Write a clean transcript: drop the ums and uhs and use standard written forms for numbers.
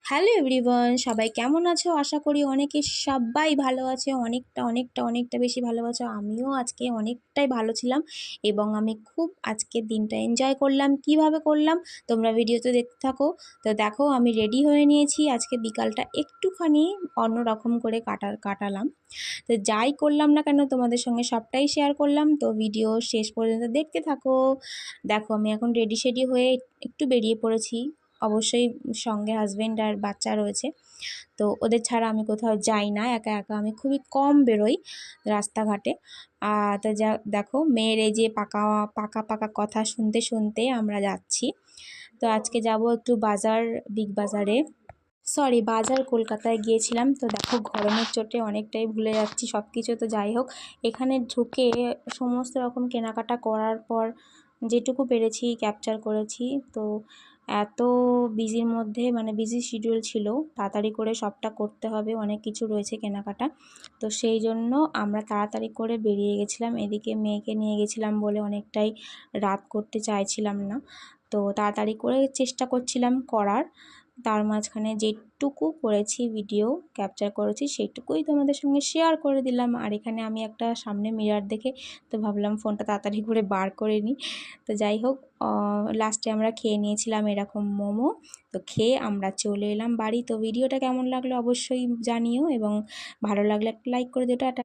Hello everyone, সবাই কেমন আছো? আশা করি সবাই ভালো আছে, অনেকটা বেশি ভালো আছো। আমিও আজকে অনেকটাই ভালো ছিলাম এবং আমি খুব আজকের দিনটা এনজয় করলাম। কিভাবে করলাম তোমরা ভিডিওতে দেখতে থাকো। তো দেখো, আমি রেডি হয়ে নিয়েছি। আজকে বিকালটা একটুখানি অন্যরকম করে কাটালাম। তো যাই করলাম না কেন তোমাদের সঙ্গে সবটাই শেয়ার করলাম। তো ভিডিও শেষ পর্যন্ত দেখতে থাকো। দেখো, আমি এখন রেডি হয়ে একটু বেরিয়ে পড়েছি। অবশ্যই সঙ্গে হাজব্যান্ড আর বাচ্চা রয়েছে, তো ওদের ছাড়া আমি কোথাও যাই না। একা একা আমি খুবই কম বেরোই রাস্তাঘাটে। তো দেখো, মেয়ের এই যে পাকা পাকা পাকা কথা শুনতে শুনতে আমরা যাচ্ছি। তো আজকে যাব একটু বাজার, বিগ বাজারে, সরি বাজার কলকাতায় গিয়েছিলাম। তো দেখো, গরমের চোটে অনেকটাই ভুলে যাচ্ছি সব কিছু। তো যাই হোক, এখানে ঢুকে সমস্ত রকম কেনাকাটা করার পর যেটুকু পেরেছি ক্যাপচার করেছি। তো এত বিজির মধ্যে, মানে বিজি শিডিউল ছিল, তাড়াতাড়ি করে সবটা করতে হবে, অনেক কিছু রয়েছে কেনাকাটা। তো সেই জন্য আমরা তাড়াতাড়ি করে বেরিয়ে গেছিলাম। এদিকে মেয়েকে নিয়ে গেছিলাম বলে অনেকটাই রাত করতে চাইছিলাম না। তো তাড়াতাড়ি করে চেষ্টা করছিলাম করার। তার মাঝখানে যেটুকু করেছি ভিডিও ক্যাপচার করেছি সেইটুকুই তোমাদের সঙ্গে শেয়ার করে দিলাম। আর এখানে আমি একটা সামনে মিরর দেখে তো ভাবলাম ফোনটা তাড়াতাড়ি করে বার করে নিই। তো যাই হোক, লাস্টে আমরা খেয়ে নিয়েছিলাম এরকম মোমো। তো খেয়ে আমরা চলে এলাম বাড়ি। তো ভিডিওটা কেমন লাগলো অবশ্যই জানিও এবং ভালো লাগলে একটা লাইক করে দিও। টাটা।